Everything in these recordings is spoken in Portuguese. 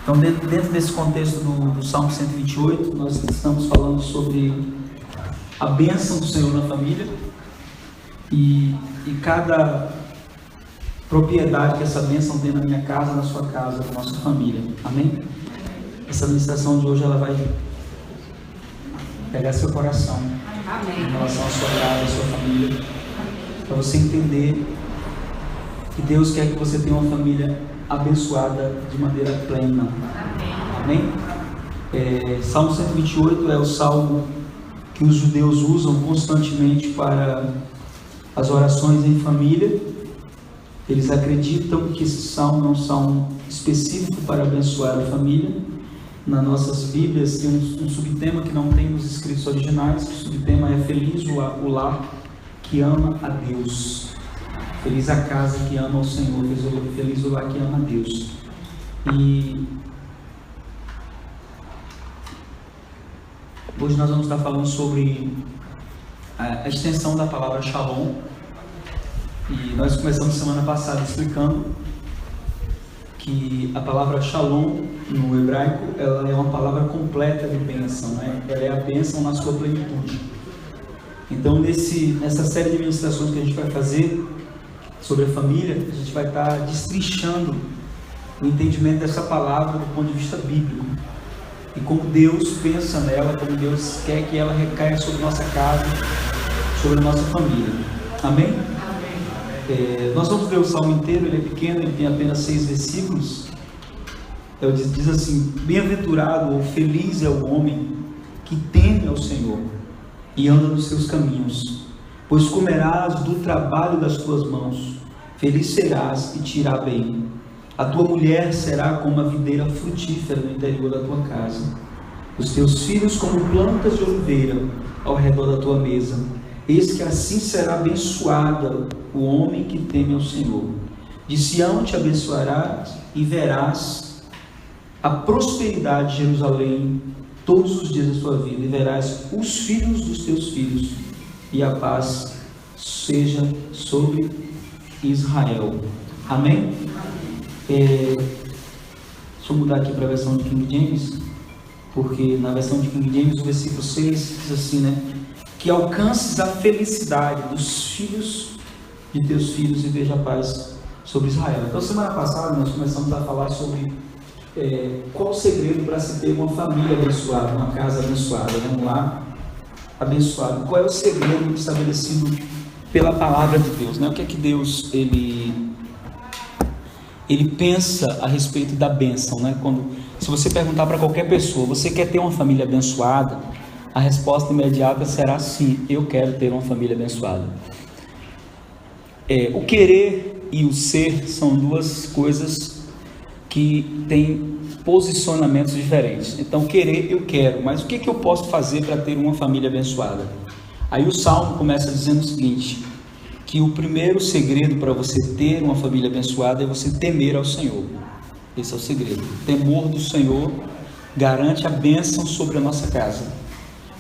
Então, dentro desse contexto do Salmo 128, nós estamos falando sobre a bênção do Senhor na família e cada propriedade que essa bênção tem na minha casa, na sua casa, na nossa família. Amém? Essa ministração de hoje ela vai pegar seu coração. Amém. Em relação à sua casa, à sua família, para você entender que Deus quer que você tenha uma família abençoada de maneira plena. Amém? Salmo 128 é o salmo que os judeus usam constantemente para as orações em família. Eles acreditam que esse salmo é um salmo específico para abençoar a família. Nas nossas Bíblias tem um subtema que não tem nos escritos originais. O subtema é Feliz o lar que ama a Deus. Feliz a casa que ama ao Senhor. Feliz o lar que ama a Deus. E hoje nós vamos estar falando sobre a extensão da palavra Shalom. E nós começamos semana passada explicando que a palavra Shalom no hebraico ela é uma palavra completa de bênção, né? Ela é a bênção na sua plenitude. Então nessa série de ministrações que a gente vai fazer sobre a família, a gente vai estar destrinchando o entendimento dessa palavra do ponto de vista bíblico e como Deus pensa nela, como Deus quer que ela recaia sobre nossa casa, sobre a nossa família. Amém? Nós vamos ler o salmo inteiro. Ele é pequeno, ele tem apenas 6 versículos. Diz assim: bem-aventurado ou feliz é o homem que teme ao Senhor e anda nos seus caminhos, pois comerás do trabalho das tuas mãos, feliz serás e te irá bem. A tua mulher será como uma videira frutífera no interior da tua casa, os teus filhos como plantas de oliveira ao redor da tua mesa. Eis que assim será abençoada o homem que teme ao Senhor. De Sião te abençoarás e verás a prosperidade de Jerusalém todos os dias da sua vida, e verás os filhos dos teus filhos, e a paz seja sobre Israel. Amém? Deixa eu mudar aqui para a versão de King James, porque na versão de King James o versículo 6 diz assim, né? Que alcances a felicidade dos filhos de teus filhos e veja a paz sobre Israel. Então, semana passada nós começamos a falar sobre qual o segredo para se ter uma família abençoada, uma casa abençoada, um lar abençoado. Qual é o segredo estabelecido pela palavra de Deus, né? O que é que Deus ele pensa a respeito da bênção, né? Se você perguntar para qualquer pessoa, você quer ter uma família abençoada? A resposta imediata será sim, eu quero ter uma família abençoada. O querer e o ser são duas coisas que têm posicionamentos diferentes. Então, querer eu quero, mas o que eu posso fazer para ter uma família abençoada? Aí o Salmo começa dizendo o seguinte, que o primeiro segredo para você ter uma família abençoada é você temer ao Senhor. Esse é o segredo. O temor do Senhor garante a bênção sobre a nossa casa.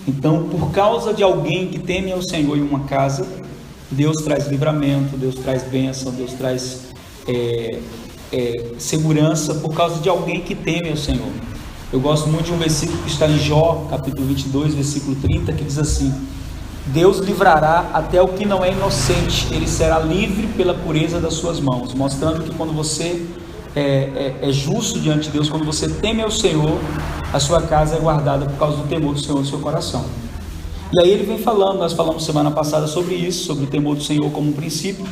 Então, por causa de alguém que teme ao Senhor em uma casa, Deus traz livramento, Deus traz bênção, Deus traz segurança, por causa de alguém que teme ao Senhor. Eu gosto muito de um versículo que está em Jó, capítulo 22, versículo 30, que diz assim: Deus livrará até o que não é inocente, ele será livre pela pureza das suas mãos, mostrando que quando você é justo diante de Deus, quando você teme ao Senhor, a sua casa é guardada por causa do temor do Senhor no seu coração. E aí ele vem falando, nós falamos semana passada sobre isso, sobre o temor do Senhor como um princípio,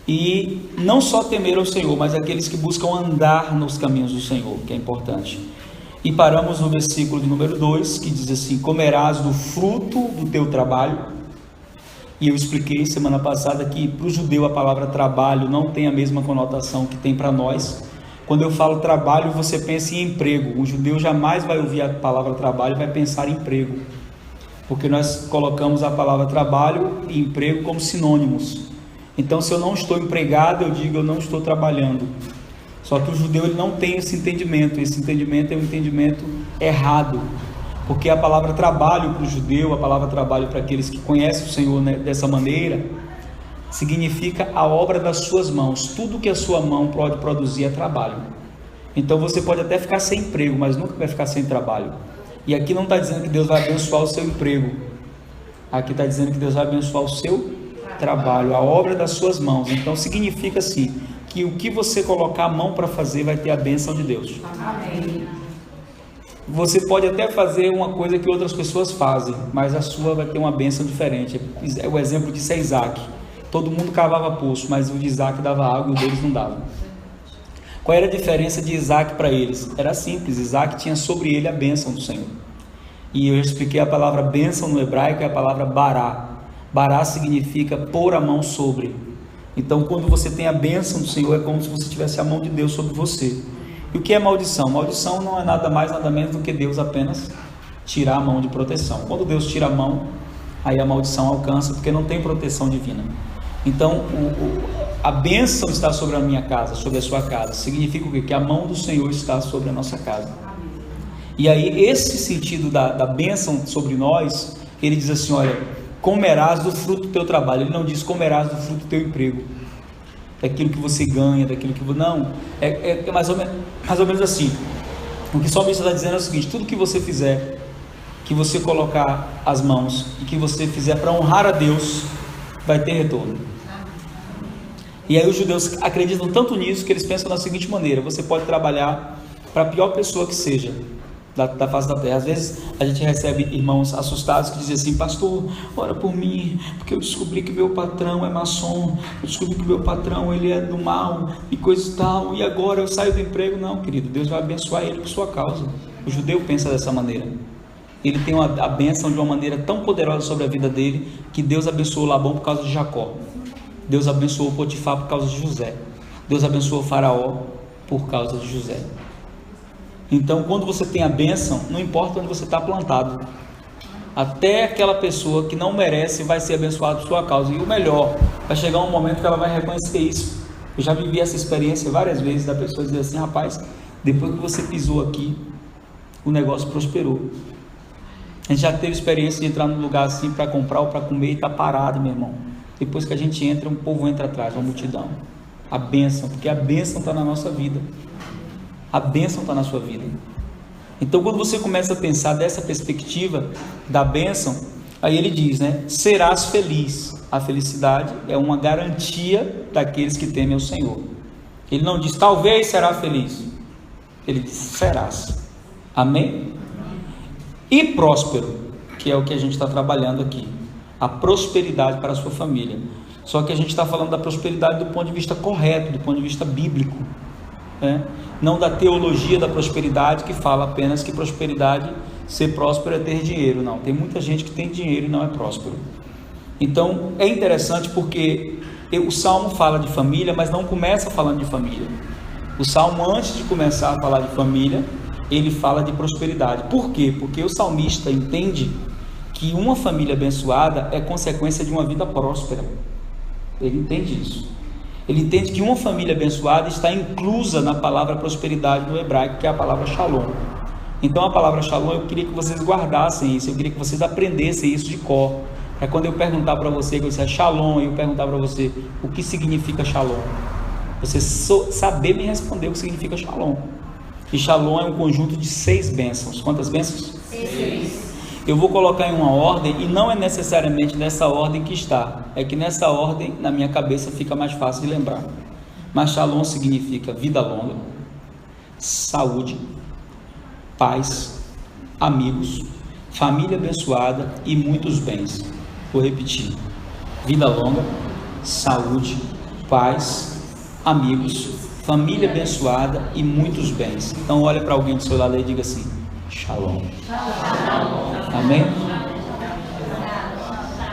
e não só temer ao Senhor, mas aqueles que buscam andar nos caminhos do Senhor, que é importante. E paramos no versículo de número 2, que diz assim: comerás do fruto do teu trabalho. E eu expliquei semana passada que para o judeu a palavra trabalho não tem a mesma conotação que tem para nós. Quando eu falo trabalho, você pensa em emprego. O judeu jamais vai ouvir a palavra trabalho e vai pensar em emprego, porque nós colocamos a palavra trabalho e emprego como sinônimos. Então, se eu não estou empregado, eu digo eu não estou trabalhando. Só que o judeu ele não tem esse entendimento é um entendimento errado, porque a palavra trabalho para o judeu, a palavra trabalho para aqueles que conhecem o Senhor, né, dessa maneira, significa a obra das suas mãos. Tudo que a sua mão pode produzir é trabalho. Então você pode até ficar sem emprego, mas nunca vai ficar sem trabalho. E aqui não está dizendo que Deus vai abençoar o seu emprego. Aqui está dizendo que Deus vai abençoar o seu trabalho, a obra das suas mãos. Então significa assim, que o que você colocar a mão para fazer vai ter a bênção de Deus. Amém. Você pode até fazer uma coisa que outras pessoas fazem, mas a sua vai ter uma bênção diferente. O exemplo disso é Isaac. Todo mundo cavava poço, mas o de Isaac dava água e o deles não dava. Qual era a diferença de Isaac para eles? Era simples, Isaac tinha sobre ele a bênção do Senhor. E eu expliquei a palavra bênção no hebraico, é a palavra bará. Bará significa pôr a mão sobre. Então quando você tem a bênção do Senhor, é como se você tivesse a mão de Deus sobre você. E o que é maldição? Maldição não é nada mais, nada menos do que Deus apenas tirar a mão de proteção. Quando Deus tira a mão, aí a maldição alcança, porque não tem proteção divina. Então, a bênção está sobre a minha casa, sobre a sua casa. Significa o quê? Que a mão do Senhor está sobre a nossa casa. E aí, esse sentido da bênção sobre nós, ele diz assim, olha, comerás do fruto do teu trabalho. Ele não diz comerás do fruto do teu emprego, daquilo que você ganha, daquilo que... Não, é mais ou menos assim. O que o salmista está dizendo é o seguinte: tudo que você fizer, que você colocar as mãos e que você fizer para honrar a Deus, vai ter retorno. E aí os judeus acreditam tanto nisso que eles pensam da seguinte maneira: você pode trabalhar para a pior pessoa que seja da face da terra. Às vezes a gente recebe irmãos assustados que dizem assim: pastor, ora por mim, porque eu descobri que meu patrão é maçom, eu descobri que meu patrão ele é do mal e coisa e tal, e agora eu saio do emprego. Não, querido, Deus vai abençoar ele por sua causa. O judeu pensa dessa maneira. Ele tem a bênção de uma maneira tão poderosa sobre a vida dele, que Deus abençoou Labão por causa de Jacó, Deus abençoou Potifar por causa de José, Deus abençoou Faraó por causa de José. Então, quando você tem a bênção, não importa onde você está plantado, até aquela pessoa que não merece vai ser abençoada por sua causa. E o melhor, vai chegar um momento que ela vai reconhecer isso. Eu já vivi essa experiência várias vezes, da pessoa dizer assim: rapaz, depois que você pisou aqui, o negócio prosperou. A gente já teve experiência de entrar num lugar assim para comprar ou para comer e está parado, meu irmão. Depois que a gente entra, um povo entra atrás, uma multidão. A bênção, porque a bênção está na nossa vida. A bênção está na sua vida. Então, quando você começa a pensar dessa perspectiva da bênção, aí ele diz, né? Serás feliz. A felicidade é uma garantia daqueles que temem ao Senhor. Ele não diz talvez será feliz. Ele diz serás. Amém? E próspero, que é o que a gente está trabalhando aqui. A prosperidade para a sua família. Só que a gente está falando da prosperidade do ponto de vista correto, do ponto de vista bíblico. Não da teologia da prosperidade, que fala apenas que prosperidade, ser próspero é ter dinheiro. Não, tem muita gente que tem dinheiro e não é próspero. Então é interessante porque o Salmo fala de família, mas não começa falando de família. O Salmo, antes de começar a falar de família, ele fala de prosperidade. Por quê? Porque o salmista entende que uma família abençoada é consequência de uma vida próspera. Ele entende isso. Ele entende que uma família abençoada está inclusa na palavra prosperidade no hebraico, que é a palavra shalom. Então a palavra shalom, eu queria que vocês guardassem isso, eu queria que vocês aprendessem isso de cor. É quando eu perguntar para você, que eu disser shalom, eu perguntar para você o que significa shalom, você saber me responder o que significa shalom. E shalom é um conjunto de 6 bênçãos. Quantas bênçãos? 6. Eu vou colocar em uma ordem, e não é necessariamente nessa ordem que está, é que nessa ordem, na minha cabeça, fica mais fácil de lembrar. Mas shalom significa vida longa, saúde, paz, amigos, família abençoada e muitos bens. Vou repetir: vida longa, saúde, paz, amigos, família abençoada e muitos bens. Então olha para alguém do seu lado e diga assim: shalom. Amém?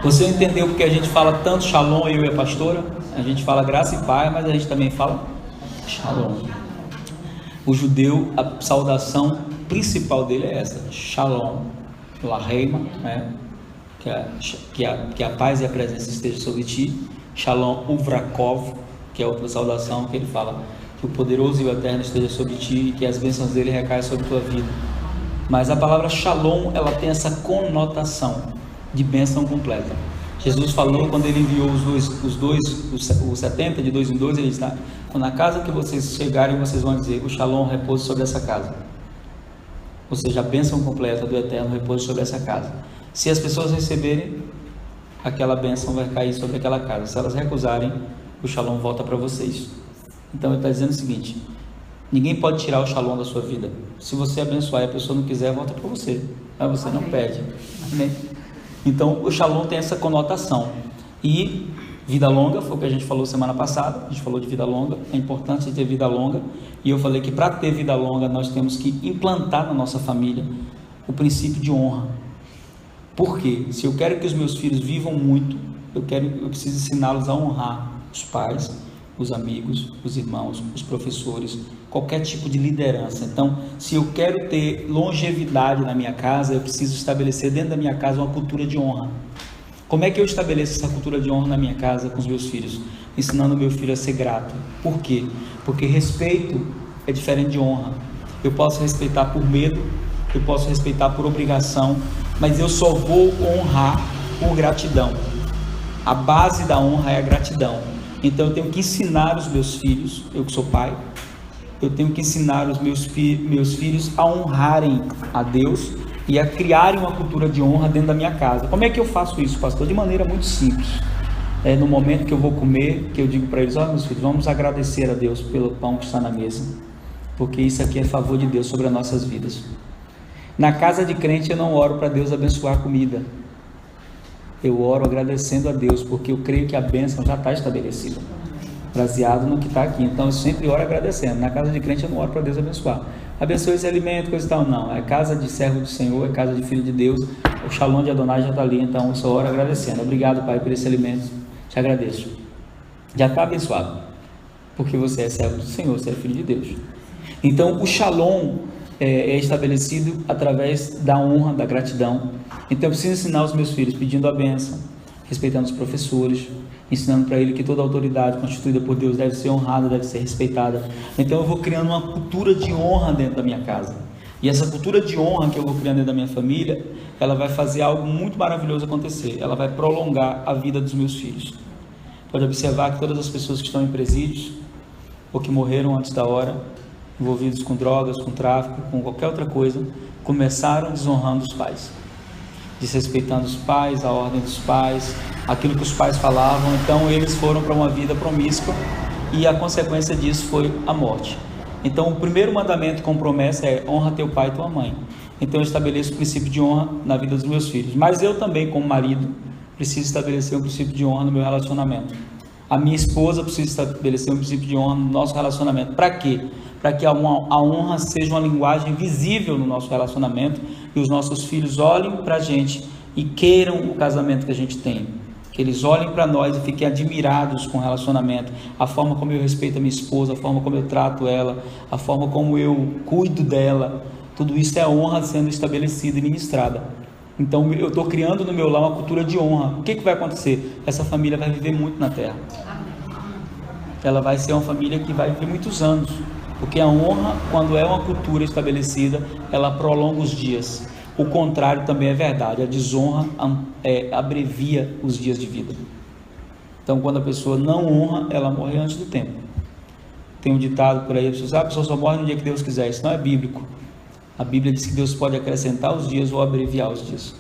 Você entendeu porque a gente fala tanto shalom, eu e a pastora? A gente fala graça e paz, mas a gente também fala shalom. O judeu, a saudação principal dele é essa: shalom, laheima, né? que a paz e a presença esteja sobre ti. Shalom uvrakov, que é outra saudação que ele fala: que o poderoso e o eterno esteja sobre ti e que as bênçãos dele recaiam sobre a tua vida. Mas a palavra shalom, ela tem essa conotação de bênção completa. Jesus falou quando ele enviou os 70 de 2 em 2, ele está: na casa que vocês chegarem, vocês vão dizer, o Shalom repousa sobre essa casa. Ou seja, a bênção completa do Eterno repousa sobre essa casa. Se as pessoas receberem, aquela bênção vai cair sobre aquela casa. Se elas recusarem, o Shalom volta para vocês. Então ele está dizendo o seguinte: ninguém pode tirar o Shalom da sua vida. Se você abençoar e a pessoa não quiser, volta para você, mas você não perde. Amém? Então o Shalom tem essa conotação. E vida longa, foi o que a gente falou semana passada. A gente falou de vida longa, a importância de ter vida longa. E eu falei que para ter vida longa nós temos que implantar na nossa família o princípio de honra. Por quê? Se eu quero que os meus filhos vivam muito, eu preciso ensiná-los a honrar os pais, os amigos, os irmãos, os professores, qualquer tipo de liderança. Então, se eu quero ter longevidade na minha casa, eu preciso estabelecer dentro da minha casa uma cultura de honra. Como é que eu estabeleço essa cultura de honra na minha casa com os meus filhos? Ensinando o meu filho a ser grato. Por quê? Porque respeito é diferente de honra. Eu posso respeitar por medo, eu posso respeitar por obrigação, mas eu só vou honrar por gratidão. A base da honra é a gratidão. Então eu tenho que ensinar os meus filhos, eu que sou pai, eu tenho que ensinar os meus filhos a honrarem a Deus e a criarem uma cultura de honra dentro da minha casa. Como é que eu faço isso, pastor? De maneira muito simples. No momento que eu vou comer, que eu digo para eles: meus filhos, vamos agradecer a Deus pelo pão que está na mesa, porque isso aqui é favor de Deus sobre as nossas vidas. Na casa de crente eu não oro para Deus abençoar a comida, eu oro agradecendo a Deus, porque eu creio que a bênção já está estabelecida, baseado no que está aqui. Então eu sempre oro agradecendo. Na casa de crente eu não oro para Deus abençoar, abençoe esse alimento, coisa e tal, não. É casa de servo do Senhor, é casa de filho de Deus, o Shalom de Adonai já está ali. Então eu só oro agradecendo: obrigado, Pai, por esse alimento, te agradeço, já está abençoado, porque você é servo do Senhor, você é filho de Deus. Então o Shalom é estabelecido através da honra, da gratidão. Então eu preciso ensinar os meus filhos pedindo a bênção, respeitando os professores, ensinando para ele que toda autoridade constituída por Deus deve ser honrada, deve ser respeitada. Então eu vou criando uma cultura de honra dentro da minha casa, e essa cultura de honra que eu vou criando dentro da minha família, ela vai fazer algo muito maravilhoso acontecer. Ela vai prolongar a vida dos meus filhos. Pode observar que todas as pessoas que estão em presídios ou que morreram antes da hora, envolvidos com drogas, com tráfico, com qualquer outra coisa, começaram desonrando os pais, desrespeitando os pais, a ordem dos pais, aquilo que os pais falavam. Então eles foram para uma vida promíscua e a consequência disso foi a morte. Então o primeiro mandamento com promessa é: honra teu pai e tua mãe. Então eu estabeleço o princípio de honra na vida dos meus filhos, mas eu também, como marido, preciso estabelecer um princípio de honra no meu relacionamento. A minha esposa precisa estabelecer um princípio de honra no nosso relacionamento. Para quê? Para que a honra seja uma linguagem visível no nosso relacionamento e os nossos filhos olhem para a gente e queiram o casamento que a gente tem. Que eles olhem para nós e fiquem admirados com o relacionamento, a forma como eu respeito a minha esposa, a forma como eu trato ela, a forma como eu cuido dela. Tudo isso é honra sendo estabelecida e ministrada. Então eu estou criando no meu lar uma cultura de honra. O que vai acontecer? Essa família vai viver muito na terra. Ela vai ser uma família que vai viver muitos anos, porque a honra, quando é uma cultura estabelecida, ela prolonga os dias. O contrário também é verdade: a desonra abrevia os dias de vida. Então quando a pessoa não honra, ela morre antes do tempo. Tem um ditado por aí: a pessoa só morre no dia que Deus quiser. Isso não é bíblico. A Bíblia diz que Deus pode acrescentar os dias ou abreviar os dias.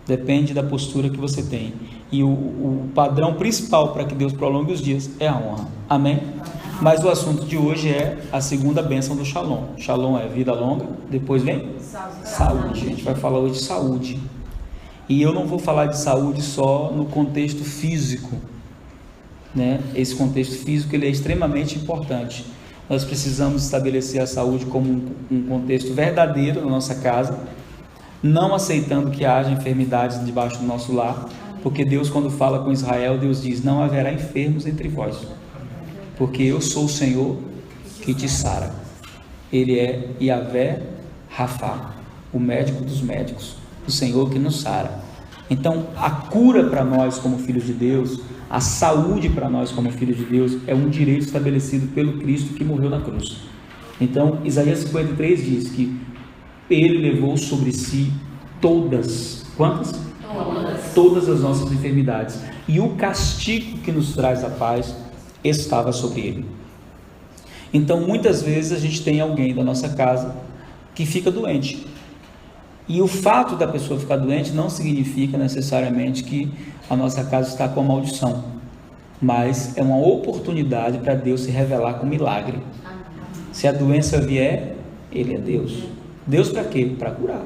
Depende da postura que você tem. E o padrão principal para que Deus prolongue os dias é a honra. Amém? Mas o assunto de hoje é a segunda bênção do Shalom. Shalom é vida longa, depois vem saúde. A gente vai falar hoje de saúde. E eu não vou falar de saúde só no contexto físico, né? Esse contexto físico ele é extremamente importante. Nós precisamos estabelecer a saúde como um contexto verdadeiro na nossa casa, não aceitando que haja enfermidades debaixo do nosso lar, porque Deus, quando fala com Israel, Deus diz: não haverá enfermos entre vós, porque eu sou o Senhor que te sara. Ele é Yahvé Rafá, o médico dos médicos, o Senhor que nos sara. Então a cura para nós como filhos de Deus, a saúde para nós como filhos de Deus, é um direito estabelecido pelo Cristo que morreu na cruz. Então Isaías 53 diz que ele levou sobre si todas, quantas? todas as nossas enfermidades, e o castigo que nos traz a paz estava sobre ele. Então, muitas vezes a gente tem alguém da nossa casa que fica doente, e o fato da pessoa ficar doente não significa necessariamente que a nossa casa está com a maldição, mas é uma oportunidade para Deus se revelar com milagre. Se a doença vier, Ele é Deus. Deus para quê? Para curar.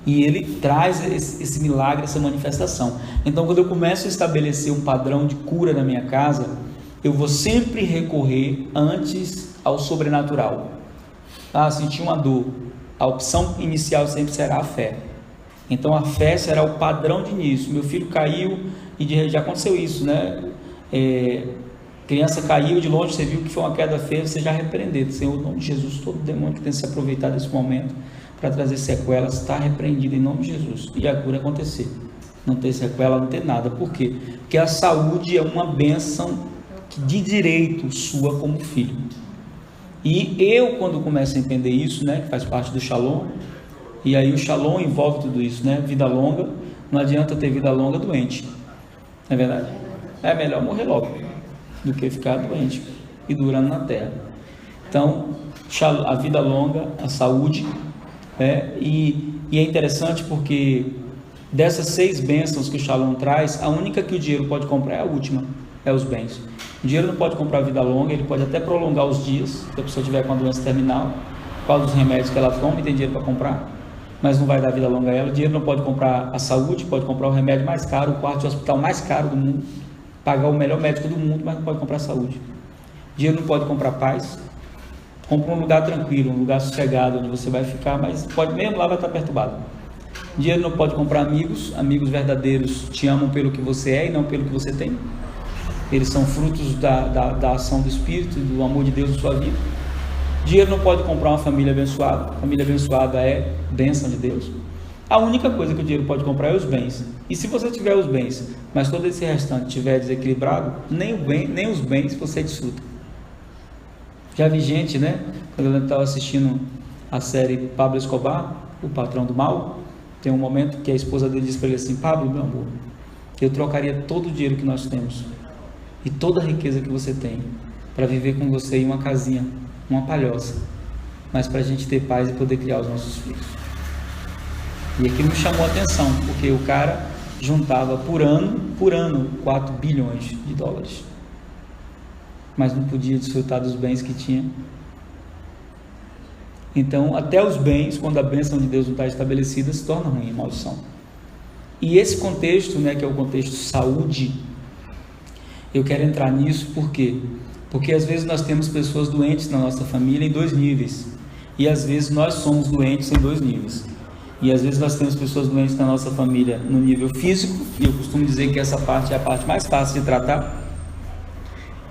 E Ele traz esse milagre, essa manifestação. Então, quando eu começo a estabelecer um padrão de cura na minha casa, eu vou sempre recorrer antes ao sobrenatural. Senti uma dor. A opção inicial sempre será a fé. Então a fé será o padrão de início. Meu filho caiu e já aconteceu isso, né? Criança caiu de longe, você viu que foi uma queda feia, você já repreendeu. Senhor, em nome de Jesus, todo demônio que tem se aproveitado desse momento para trazer sequelas está repreendido em nome de Jesus. E a cura acontecer. Não ter sequela, não ter nada. Por quê? Porque a saúde é uma bênção de direito sua como filho. E eu, quando começo a entender isso, né, que faz parte do Shalom, e aí o Shalom envolve tudo isso, né, vida longa, não adianta ter vida longa doente, não é verdade? É melhor morrer logo, do que ficar doente e durando na terra. Então, a vida longa, a saúde, e é interessante porque dessas 6 bênçãos que o Shalom traz, a única que o dinheiro pode comprar é a última, é os bens. O dinheiro não pode comprar vida longa, ele pode até prolongar os dias, se a pessoa tiver com a doença terminal, qual dos remédios que ela toma e tem dinheiro para comprar, mas não vai dar vida longa a ela. O dinheiro não pode comprar a saúde, pode comprar o remédio mais caro, o quarto de hospital mais caro do mundo, pagar o melhor médico do mundo, mas não pode comprar saúde. O dinheiro não pode comprar paz. Compra um lugar tranquilo, um lugar sossegado, onde você vai ficar, mas pode mesmo lá vai estar perturbado. O dinheiro não pode comprar amigos. Amigos verdadeiros te amam pelo que você é e não pelo que você tem. Eles são frutos da ação do Espírito, do amor de Deus em sua vida. Dinheiro não pode comprar uma família abençoada. Família abençoada é bênção de Deus. A única coisa que o dinheiro pode comprar é os bens. E se você tiver os bens, mas todo esse restante estiver desequilibrado, nem os bens você desfruta. Já vi gente, né? Quando eu estava assistindo a série Pablo Escobar, o patrão do mal, tem um momento que a esposa dele diz para ele assim: Pablo, meu amor, eu trocaria todo o dinheiro que nós temos e toda a riqueza que você tem para viver com você em uma casinha, uma palhoça, mas para a gente ter paz e poder criar os nossos filhos. E aquilo me chamou a atenção, porque o cara juntava por ano 4 bilhões de dólares, mas não podia desfrutar dos bens que tinha. Então até os bens, quando a bênção de Deus não está estabelecida, se torna ruim, maldição. E esse contexto, né, que é o contexto saúde, eu quero entrar nisso. Por quê? Porque às vezes nós temos pessoas doentes na nossa família em 2 níveis, e às vezes nós somos doentes em 2 níveis, e às vezes nós temos pessoas doentes na nossa família no nível físico, e eu costumo dizer que essa parte é a parte mais fácil de tratar,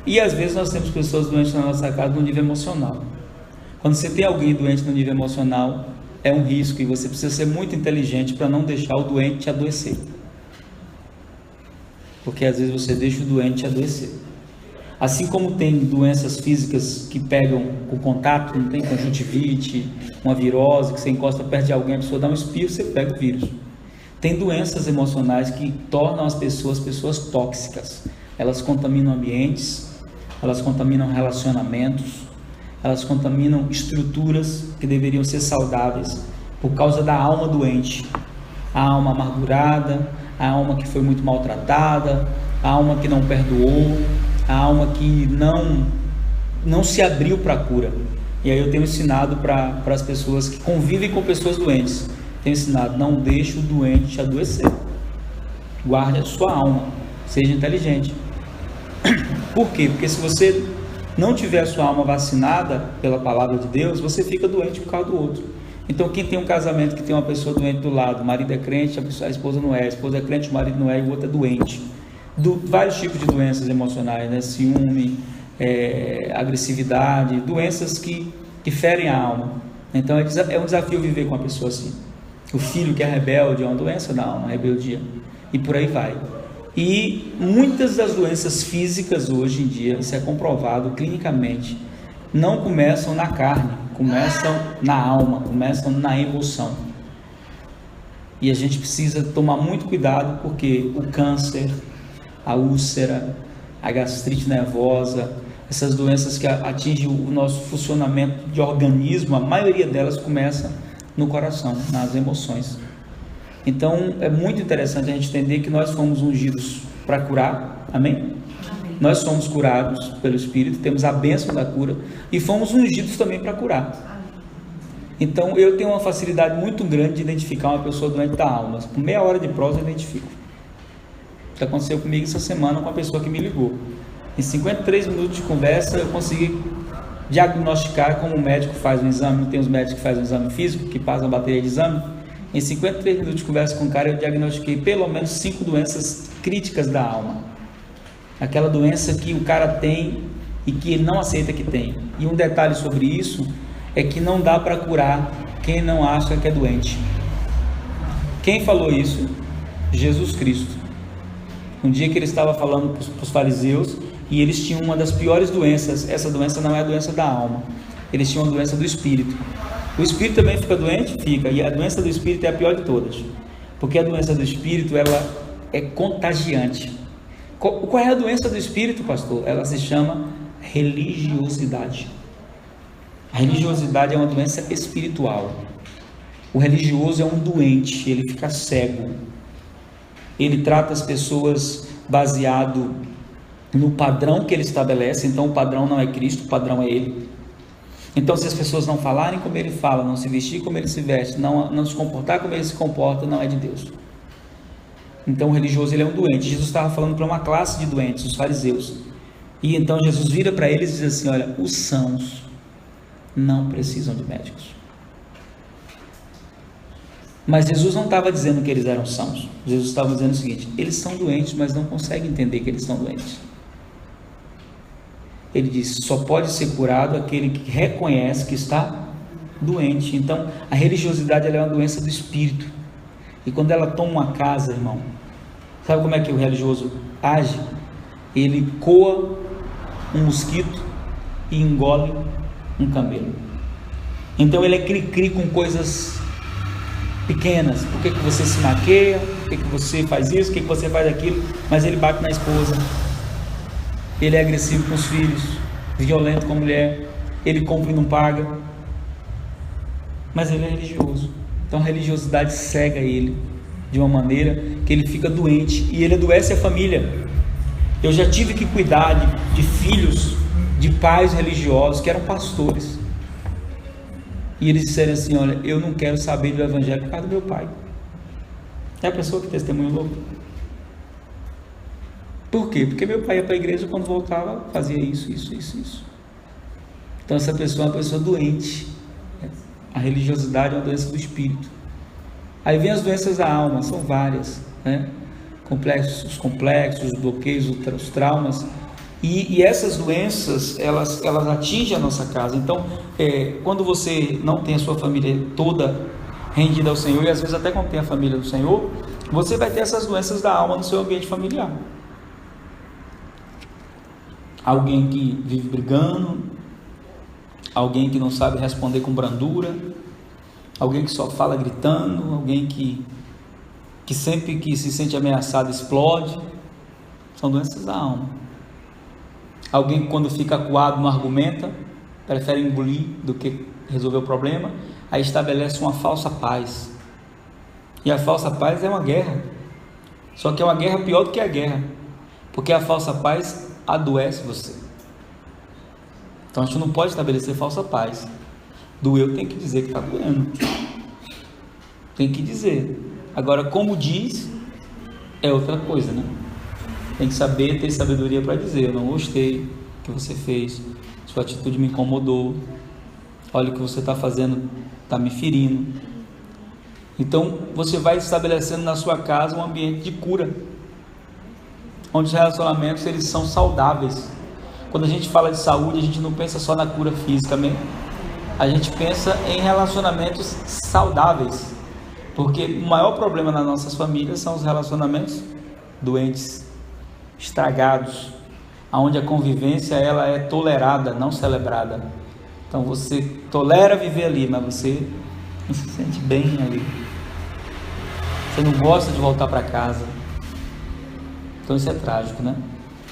e às vezes nós temos pessoas doentes na nossa casa no nível emocional. Quando você tem alguém doente no nível emocional, é um risco, e você precisa ser muito inteligente para não deixar o doente te adoecer, porque às vezes você deixa o doente te adoecer. Assim como tem doenças físicas que pegam com contato, não tem conjuntivite, uma virose, que você encosta perto de alguém, a pessoa dá um espirro, você pega o vírus. Tem doenças emocionais que tornam as pessoas tóxicas. Elas contaminam ambientes, elas contaminam relacionamentos, elas contaminam estruturas que deveriam ser saudáveis, por causa da alma doente, a alma amargurada, a alma que foi muito maltratada, a alma que não perdoou, a alma que não se abriu para a cura. E aí eu tenho ensinado para as pessoas que convivem com pessoas doentes, tenho ensinado: não deixe o doente te adoecer, guarde a sua alma, seja inteligente. Por quê? Porque se você não tiver a sua alma vacinada pela palavra de Deus, você fica doente por causa do outro. Então quem tem um casamento que tem uma pessoa doente do lado, o marido é crente, a esposa não é, a esposa é crente, o marido não é, e o outro é doente. Vários tipos de doenças emocionais, né? Ciúme, agressividade, doenças que ferem a alma. Então é um desafio viver com uma pessoa assim. O filho que é rebelde é uma doença da alma, rebeldia, e por aí vai. E muitas das doenças físicas hoje em dia, isso é comprovado clinicamente, não começam na carne, começam na alma, começam na emoção. E a gente precisa tomar muito cuidado, porque o câncer, a úlcera, a gastrite nervosa, essas doenças que atingem o nosso funcionamento de organismo, a maioria delas começa no coração, nas emoções. Então é muito interessante a gente entender que nós fomos ungidos para curar, amém? Amém. Nós somos curados pelo Espírito, temos a bênção da cura e fomos ungidos também para curar. Então eu tenho uma facilidade muito grande de identificar uma pessoa doente da alma. Com meia hora de prosa eu identifico. O que aconteceu comigo essa semana com uma pessoa que me ligou. Em 53 minutos de conversa eu consegui diagnosticar, como o médico faz um exame. Não tem os médicos que fazem um exame físico, que passam a bateria de exame. Em 53 minutos de conversa com o cara eu diagnostiquei pelo menos 5 doenças críticas da alma. Aquela doença que o cara tem e que ele não aceita que tem. E um detalhe sobre isso é que não dá para curar quem não acha que é doente. Quem falou isso? Jesus Cristo. Um dia que ele estava falando para os fariseus, e eles tinham uma das piores doenças. Essa doença não é a doença da alma, eles tinham a doença do espírito. O espírito também fica doente? Fica. E a doença do espírito é a pior de todas, porque a doença do espírito, ela é contagiante. Qual é a doença do espírito, pastor? Ela se chama religiosidade. A religiosidade é uma doença espiritual. O religioso é um doente, ele fica cego. Ele trata as pessoas baseado no padrão que ele estabelece. Então o padrão não é Cristo, o padrão é ele. Então se as pessoas não falarem como ele fala, não se vestir como ele se veste, não se comportar como ele se comporta, não é de Deus. Então o religioso, ele é um doente. Jesus estava falando para uma classe de doentes, os fariseus. E então Jesus vira para eles e diz assim: olha, os sãos não precisam de médicos. Mas Jesus não estava dizendo que eles eram sãos. Jesus estava dizendo o seguinte: eles são doentes, mas não conseguem entender que eles são doentes. Ele disse: só pode ser curado aquele que reconhece que está doente. Então a religiosidade, ela é uma doença do espírito. E quando ela toma uma casa, irmão, sabe como é que o religioso age? Ele coa um mosquito e engole um camelo. Então ele é cri-cri com coisas pequenas. Por que você se maqueia? Por que você faz isso? Por que você faz aquilo? Mas ele bate na esposa, ele é agressivo com os filhos, violento com a mulher, ele compra e não paga, mas ele é religioso. Então a religiosidade cega ele de uma maneira que ele fica doente e ele adoece a família. Eu já tive que cuidar de filhos de pais religiosos que eram pastores, e eles disseram assim: olha, eu não quero saber do evangelho por causa do meu pai. É a pessoa que testemunha louco. Por quê? Porque meu pai ia para a igreja, quando voltava fazia isso. Então essa pessoa é uma pessoa doente. A religiosidade é uma doença do espírito. Aí vem as doenças da alma, são várias, né? Os complexos, os bloqueios, os traumas. E essas doenças, elas atingem a nossa casa. Então, quando você não tem a sua família toda rendida ao Senhor, e às vezes até quando tem a família do Senhor, você vai ter essas doenças da alma no seu ambiente familiar. Alguém que vive brigando, alguém que não sabe responder com brandura, alguém que só fala gritando, alguém que sempre que se sente ameaçado explode. São doenças da alma. Alguém que quando fica acuado não argumenta, prefere engolir do que resolver o problema, aí estabelece uma falsa paz. E a falsa paz é uma guerra, só que é uma guerra pior do que a guerra, porque a falsa paz adoece você. Então a gente não pode estabelecer falsa paz. Doeu, tem que dizer que está doendo, tem que dizer. Agora, como diz, é outra coisa, né? Tem que saber, ter sabedoria para dizer: eu não gostei do que você fez, sua atitude me incomodou, olha o que você está fazendo, está me ferindo. Então você vai estabelecendo na sua casa um ambiente de cura, onde os relacionamentos, eles são saudáveis. Quando a gente fala de saúde, a gente não pensa só na cura física mesmo, a gente pensa em relacionamentos saudáveis, porque o maior problema nas nossas famílias são os relacionamentos doentes, estragados, onde a convivência, ela é tolerada, não celebrada. Então você tolera viver ali, mas você não se sente bem ali. Você não gosta de voltar para casa. Então isso é trágico, né?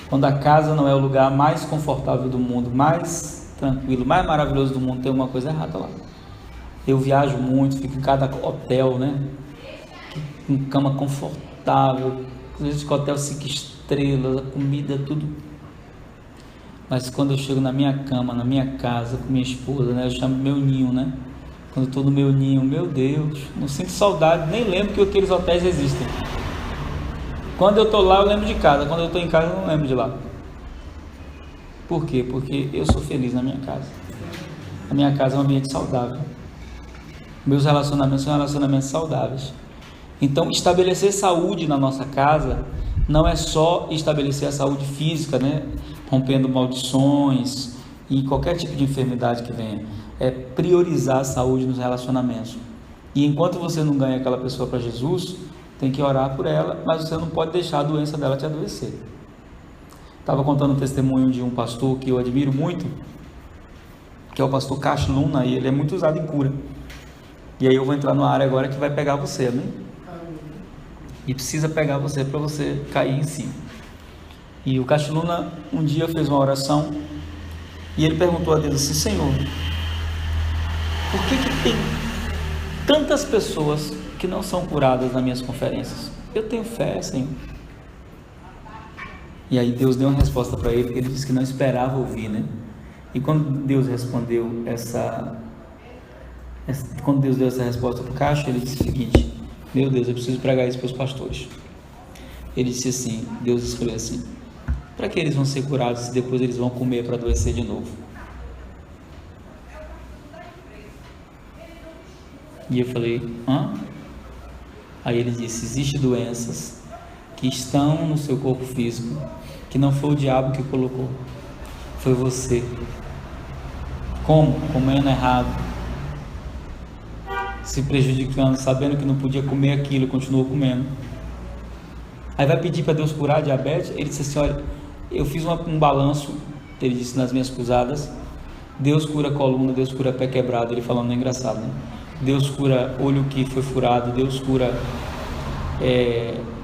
Quando a casa não é o lugar mais confortável do mundo, mais tranquilo, mais maravilhoso do mundo, tem alguma coisa errada lá. Eu viajo muito, fico em cada hotel, né? Com cama confortável, às vezes com hotel 5 estrelas, a comida, tudo. Mas quando eu chego na minha cama, na minha casa, com minha esposa, né? Eu chamo meu ninho, né? Quando eu estou no meu ninho, meu Deus, não sinto saudade, nem lembro que aqueles hotéis existem. Quando eu estou lá, eu lembro de casa. Quando eu estou em casa, eu não lembro de lá. Por quê? Porque eu sou feliz na minha casa. A minha casa é um ambiente saudável. Meus relacionamentos são relacionamentos saudáveis. Então, estabelecer saúde na nossa casa não é só estabelecer a saúde física, né? Rompendo maldições e qualquer tipo de enfermidade que venha. É priorizar a saúde nos relacionamentos. E enquanto você não ganha aquela pessoa para Jesus, tem que orar por ela, mas você não pode deixar a doença dela te adoecer. Estava contando um testemunho de um pastor que eu admiro muito, que é o pastor Cash Luna, e ele é muito usado em cura. E aí eu vou entrar numa área agora que vai pegar você, amém? E precisa pegar você para você cair em si. E o Cash Luna um dia fez uma oração e ele perguntou a Deus assim: Senhor, por que tem tantas pessoas que não são curadas nas minhas conferências? Eu tenho fé, Senhor. E aí Deus deu uma resposta para ele, que ele disse que não esperava ouvir, né? E quando Deus respondeu quando Deus deu essa resposta para o Cacho, ele disse o seguinte: meu Deus, eu preciso pregar isso para os pastores. Ele disse assim, Deus escolheu assim: para que eles vão ser curados se depois eles vão comer para adoecer de novo? E eu falei, hã? Aí ele disse: existem doenças que estão no seu corpo físico, que não foi o diabo que colocou, foi você. Como? Comendo errado, se prejudicando, sabendo que não podia comer aquilo, continuou comendo. Aí vai pedir para Deus curar a diabetes? Ele disse assim: olha, eu fiz um balanço, ele disse, nas minhas cruzadas, Deus cura coluna, Deus cura pé quebrado. Ele falando, é engraçado, né? Deus cura olho que foi furado, Deus cura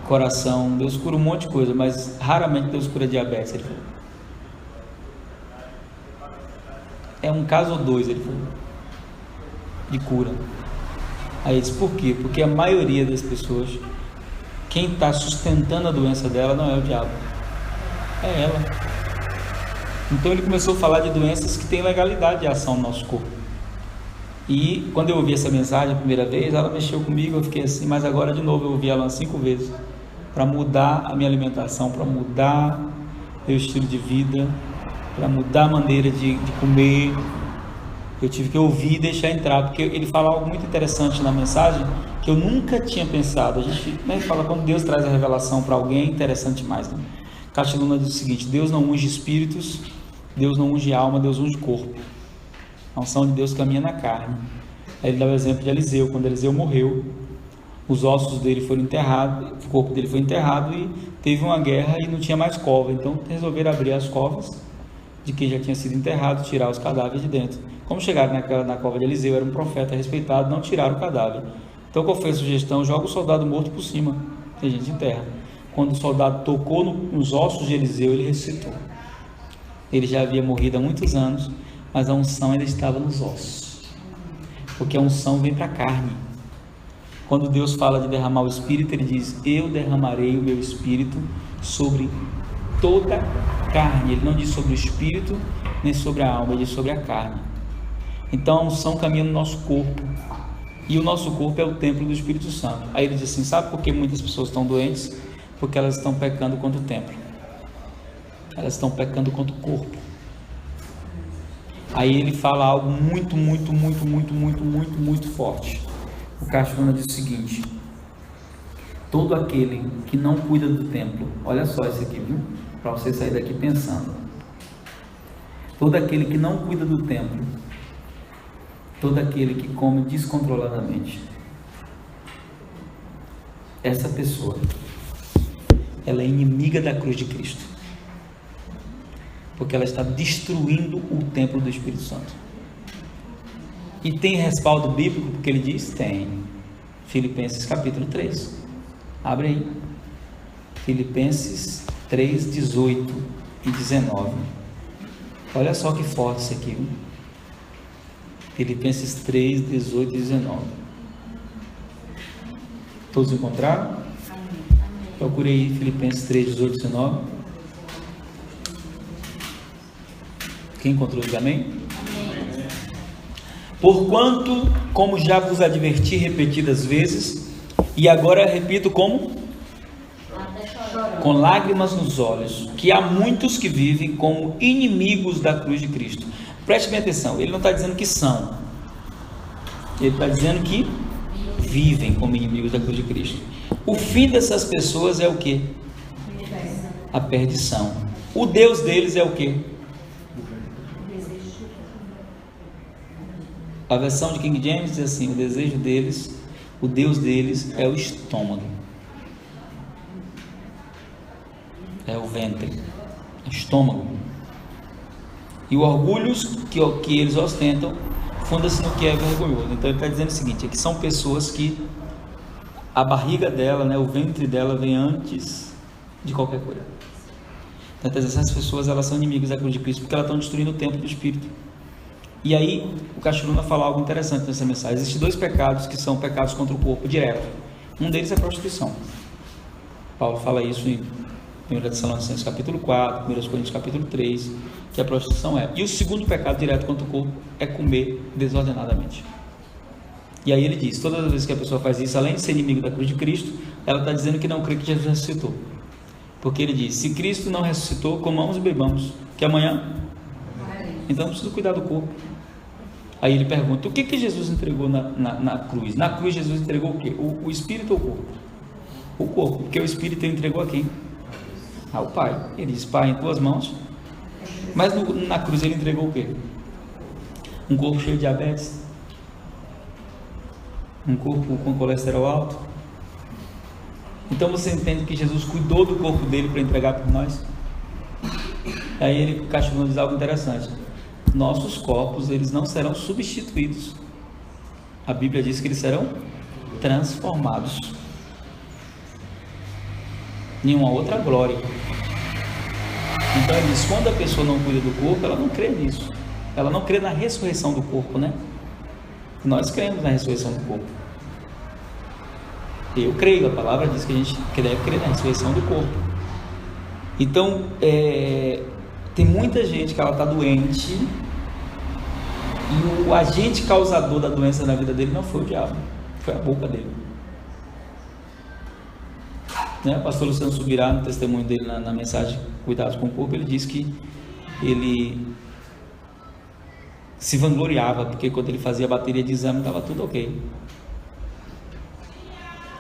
coração, Deus cura um monte de coisa, mas raramente Deus cura diabetes. Ele falou, é um caso ou dois, ele falou, de cura. Aí ele disse, por quê? Porque a maioria das pessoas, quem está sustentando a doença dela não é o diabo, é ela. Então ele começou a falar de doenças que têm legalidade de ação no nosso corpo. E quando eu ouvi essa mensagem a primeira vez, ela mexeu comigo, eu fiquei assim, mas agora de novo eu ouvi ela umas 5 vezes, para mudar a minha alimentação, para mudar meu estilo de vida, para mudar a maneira de comer. Eu tive que ouvir e deixar entrar, porque ele fala algo muito interessante na mensagem, que eu nunca tinha pensado. A gente fala, quando Deus traz a revelação para alguém, é interessante mais, né? Cash Luna diz o seguinte: Deus não unge espíritos, Deus não unge alma, Deus unge corpo. A unção de Deus caminha na carne. Aí ele dá o exemplo de Eliseu. Quando Eliseu morreu, os ossos dele foram enterrados, o corpo dele foi enterrado e teve uma guerra e não tinha mais cova. Então resolveram abrir as covas de quem já tinha sido enterrado, tirar os cadáveres de dentro. Como chegaram na cova de Eliseu, era um profeta respeitado, não tiraram o cadáver. Então qual foi a sugestão? Joga o soldado morto por cima, e a gente enterra. Quando o soldado tocou nos ossos de Eliseu, ele ressuscitou. Ele já havia morrido há muitos anos, mas a unção ainda estava nos ossos, porque a unção vem para a carne. Quando Deus fala de derramar o Espírito, Ele diz: eu derramarei o meu Espírito sobre toda a carne. Ele não diz sobre o Espírito, nem sobre a alma, Ele diz sobre a carne. Então a unção caminha no nosso corpo, e o nosso corpo é o templo do Espírito Santo. Aí Ele diz assim: sabe por que muitas pessoas estão doentes? Porque elas estão pecando contra o templo, elas estão pecando contra o corpo. Aí ele fala algo muito forte. O Cacho Luna diz o seguinte: todo aquele que não cuida do templo, olha só isso aqui, viu? Para você sair daqui pensando. Todo aquele que não cuida do templo, todo aquele que come descontroladamente, essa pessoa, ela é inimiga da cruz de Cristo, porque ela está destruindo o templo do Espírito Santo. E tem respaldo bíblico porque ele diz? Tem. Filipenses capítulo 3. Abre aí. Filipenses 3, 18 e 19. Olha só que forte isso aqui. Viu? Filipenses 3, 18 e 19. Todos encontraram? Procure aí Filipenses 3, 18 e 19. Quem encontrou, diga amém? Porquanto, como já vos adverti repetidas vezes, e agora repito como? Com lágrimas nos olhos, que há muitos que vivem como inimigos da cruz de Cristo. Preste bem atenção, ele não está dizendo que são, ele está dizendo que vivem como inimigos da cruz de Cristo. O fim dessas pessoas é o que? A perdição. O Deus deles é o que? A versão de King James diz assim: o desejo deles, o Deus deles é o estômago, é o ventre, é o estômago. E o orgulho que eles ostentam funda-se no que é vergonhoso. Então ele está dizendo o seguinte: é que são pessoas que a barriga dela, né, o ventre dela vem antes de qualquer coisa. Então essas pessoas, elas são inimigas da cruz de Cristo porque elas estão destruindo o templo do Espírito. E aí o Cachoruna fala algo interessante nessa mensagem. Existem dois pecados que são pecados contra o corpo direto. Um deles é a prostituição. Paulo fala isso em 1 Tessalonicenses capítulo 4, 1 Coríntios capítulo 3, que a prostituição é. E o segundo pecado direto contra o corpo é comer desordenadamente. E aí ele diz, todas as vezes que a pessoa faz isso, além de ser inimigo da cruz de Cristo, ela está dizendo que não crê que Jesus ressuscitou. Porque ele diz, se Cristo não ressuscitou, comamos e bebamos, que amanhã, então preciso cuidar do corpo. Aí ele pergunta, o que Jesus entregou na cruz? Na cruz Jesus entregou o quê? O Espírito ou o corpo? O corpo, porque o Espírito ele entregou a quem? Ao Pai. Ele diz, Pai, em tuas mãos. Mas na cruz ele entregou o quê? Um corpo cheio de diabetes, um corpo com colesterol alto. Então você entende que Jesus cuidou do corpo dele para entregar por nós? Aí ele, Cachorro, diz algo interessante: nossos corpos, eles não serão substituídos. A Bíblia diz que eles serão transformados em uma outra glória. Então ele diz, quando a pessoa não cuida do corpo, ela não crê nisso, ela não crê na ressurreição do corpo, né? Nós cremos na ressurreição do corpo. Eu creio, a palavra diz que a gente deve crer na ressurreição do corpo. Então tem muita gente que ela está doente e o agente causador da doença na vida dele não foi o diabo, foi a boca dele. O pastor Luciano Subirá, no testemunho dele na mensagem Cuidados com o Corpo, ele diz que ele se vangloriava porque quando ele fazia a bateria de exame estava tudo ok.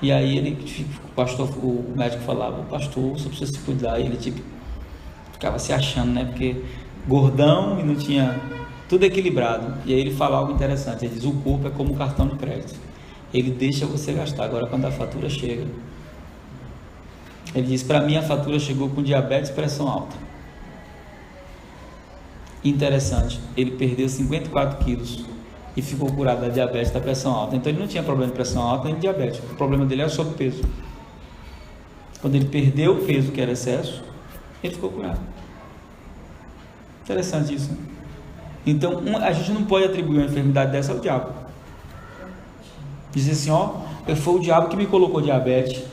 E aí o médico falava, pastor, você precisa se cuidar. E ele ficava se achando, né? Porque gordão e não tinha tudo equilibrado. E aí ele fala algo interessante, ele diz, o corpo é como um cartão de crédito, ele deixa você gastar, agora quando a fatura chega, ele diz, para mim a fatura chegou com diabetes e pressão alta. Interessante, ele perdeu 54 quilos e ficou curado da diabetes e da pressão alta. Então ele não tinha problema de pressão alta nem de diabetes, o problema dele era sobrepeso. Quando ele perdeu o peso, que era excesso, ele ficou curado. Interessante isso, né? Então a gente não pode atribuir uma enfermidade dessa ao diabo. Dizer assim, foi o diabo que me colocou diabetes.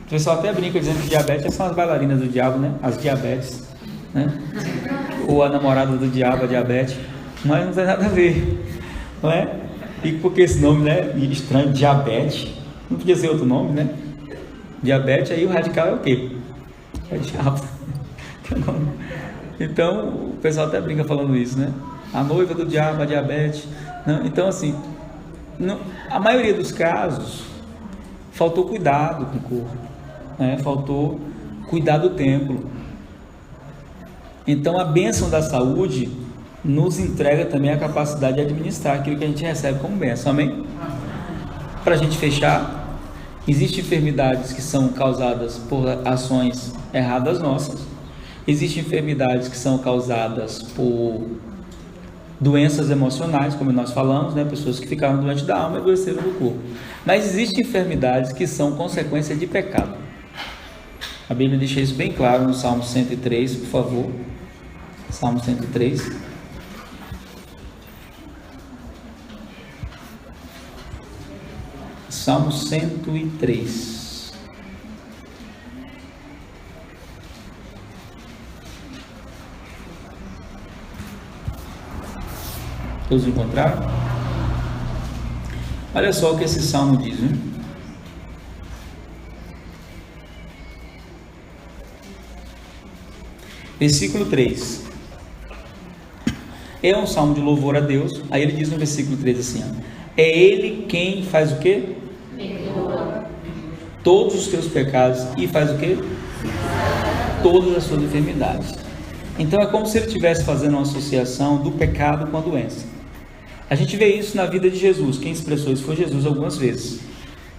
O pessoal até brinca dizendo que diabetes são as bailarinas do diabo, né? As diabetes, né? Ou a namorada do diabo, a diabetes. Mas não tem nada a ver, não é? E porque esse nome, né, estranho, diabetes, não podia ser outro nome, né? Diabetes, aí o radical é o quê? É diabo. Então o pessoal até brinca falando isso, né? A noiva do diabo, a diabetes. Não? Então assim, a maioria dos casos faltou cuidado com o corpo, né? Faltou cuidar do templo. Então a bênção da saúde nos entrega também a capacidade de administrar aquilo que a gente recebe como bênção, amém? Para a gente fechar, existem enfermidades que são causadas por ações erradas nossas, existem enfermidades que são causadas por doenças emocionais, como nós falamos, né? Pessoas que ficaram doentes da alma e adoeceram do corpo. Mas existem enfermidades que são consequência de pecado. A Bíblia deixa isso bem claro no Salmo 103, por favor. Salmo 103. Salmo 103. Todos encontraram? Olha só o que esse salmo diz, né? Versículo 3. É um salmo de louvor a Deus. Aí ele diz no versículo 3 assim, ó, é Ele quem faz o quê? Perdoa todos os teus pecados e faz o quê? Todas as suas enfermidades. Então é como se ele estivesse fazendo uma associação do pecado com a doença. A gente vê isso na vida de Jesus. Quem expressou isso foi Jesus algumas vezes.